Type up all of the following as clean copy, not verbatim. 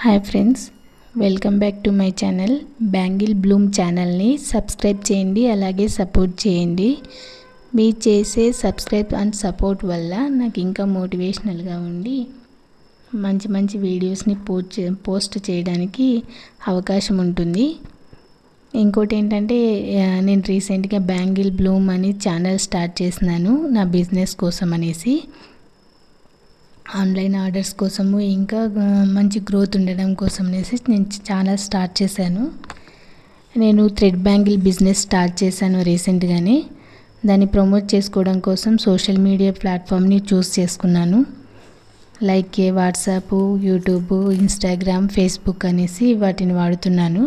Hi friends, welcome back to my channel. Bangle Bloom ఛానల్ని subscribe చేయండి, అలాగే support చేయండి. మీరు చేసే సబ్స్క్రైబ్ అండ్ సపోర్ట్ వల్ల నాకు ఇంకా మోటివేషనల్గా ఉండి మంచి మంచి వీడియోస్ని పోస్ట్ చేయడానికి అవకాశం ఉంటుంది. ఇంకోటి ఏంటంటే, నేను రీసెంట్గా బ్యాంగిల్ బ్లూమ్ అని ఛానల్ స్టార్ట్ చేసినాను నా బిజినెస్ కోసం అనేసి. ఆన్లైన్ ఆర్డర్స్ కోసము, ఇంకా మంచి గ్రోత్ ఉండడం కోసం అనేసి నేను ఛానల్ స్టార్ట్ చేశాను. నేను థ్రెడ్ బ్యాంగిల్ బిజినెస్ స్టార్ట్ చేశాను రీసెంట్గానే. దాన్ని ప్రమోట్ చేసుకోవడం కోసం సోషల్ మీడియా ప్లాట్ఫామ్ని చూస్ చేసుకున్నాను. Like WhatsApp, YouTube, Instagram, Facebook అనేసి వాటిని వాడుతున్నాను.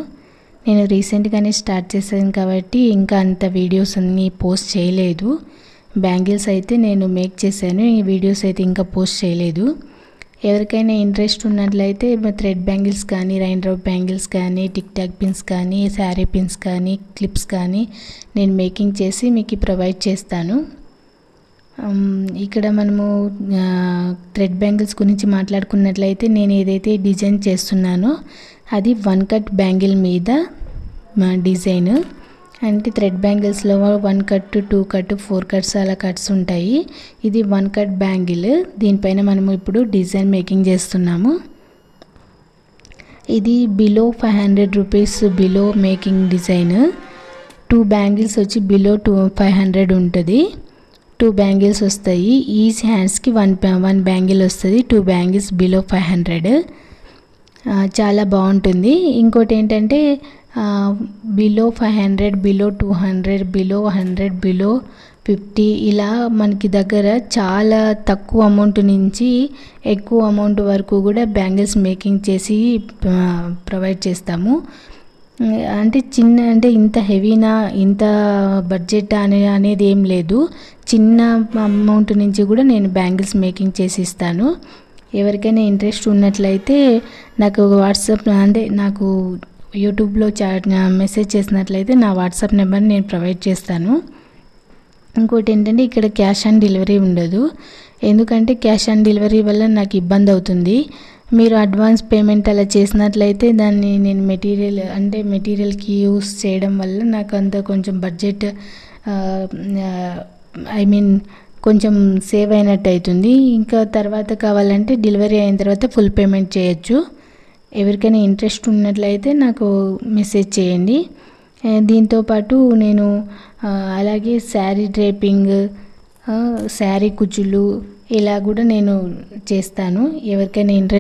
నేను రీసెంట్గానే స్టార్ట్ చేశాను కాబట్టి ఇంకా అంత వీడియోస్ అన్నీ పోస్ట్ చేయలేదు. బ్యాంగిల్స్ అయితే నేను మేక్ చేశాను, ఈ వీడియోస్ అయితే ఇంకా పోస్ట్ చేయలేదు. ఎవరికైనా ఇంట్రెస్ట్ ఉన్నట్లయితే థ్రెడ్ బ్యాంగిల్స్ కానీ, రైన్ డ్రాప్ బ్యాంగిల్స్ కానీ, టిక్ టాక్ పిన్స్ కానీ, శారీ పిన్స్ కానీ, క్లిప్స్ కానీ నేను మేకింగ్ చేసి మీకు ప్రొవైడ్ చేస్తాను. ఇక్కడ మనము థ్రెడ్ బ్యాంగిల్స్ గురించి మాట్లాడుకున్నట్లయితే, నేను ఏదైతే డిజైన్ చేస్తున్నానో అది 1 కట్ బ్యాంగిల్ మీద డిజైన్. అంటే థ్రెడ్ బ్యాంగిల్స్లో 1 కట్, 2 కట్, 4 కట్స్ అలా కట్స్ ఉంటాయి. ఇది 1 కట్ బ్యాంగిల్. దీనిపైన మనము ఇప్పుడు డిజైన్ మేకింగ్ చేస్తున్నాము. ఇది below 500 rupees below making design. 2 bangles వచ్చి బిలో 500 ఉంటుంది. 2 బ్యాంగిల్స్ వస్తాయి. ఈచ్ హ్యాండ్స్కి 1 బ్యాంగిల్ వస్తుంది. 2 బ్యాంగిల్స్ బిలో 500. చాలా బాగుంటుంది. ఇంకోటి ఏంటంటే, బిలో 500, బిలో 200, బిలో 100, బిలో 50 ఇలా మనకి దగ్గర చాలా తక్కువ అమౌంట్ నుంచి ఎక్కువ అమౌంట్ వరకు కూడా బ్యాంగిల్స్ మేకింగ్ చేసి ప్రొవైడ్ చేస్తాము. అంటే ఇంత హెవీనా, ఇంత బడ్జెట్ అనేది ఏం లేదు. చిన్న అమౌంట్ నుంచి కూడా నేను బ్యాంగిల్స్ మేకింగ్ చేసి ఇస్తాను. ఎవరికైనా ఇంట్రెస్ట్ ఉన్నట్లయితే నాకు వాట్సాప్, అంటే నాకు యూట్యూబ్లో మెసేజ్ చేసినట్లయితే నా వాట్సాప్ నెంబర్ని నేను ప్రొవైడ్ చేస్తాను. ఇంకోటి ఏంటంటే, ఇక్కడ క్యాష్ ఆన్ డెలివరీ ఉండదు. ఎందుకంటే క్యాష్ ఆన్ డెలివరీ వల్ల నాకు ఇబ్బంది అవుతుంది. మీరు అడ్వాన్స్ పేమెంట్ అలా చేసినట్లయితే దాన్ని నేను మెటీరియల్కి యూస్ చేయడం వల్ల నాకు అంత కొంచెం బడ్జెట్ కొంచెం సేవ్ అయినట్టు అవుతుంది. ఇంకా తర్వాత కావాలంటే డెలివరీ అయిన తర్వాత ఫుల్ పేమెంట్ చేయొచ్చు. ఎవరికైనా ఇంట్రెస్ట్ ఉన్నట్లయితే నాకు మెసేజ్ చేయండి. దీంతోపాటు నేను అలాగే శారీ డ్రేపింగ్, శారీ కుచ్చులు ఇలా కూడా నేను చేస్తాను. ఎవరికైనా ఇంట్రెస్ట్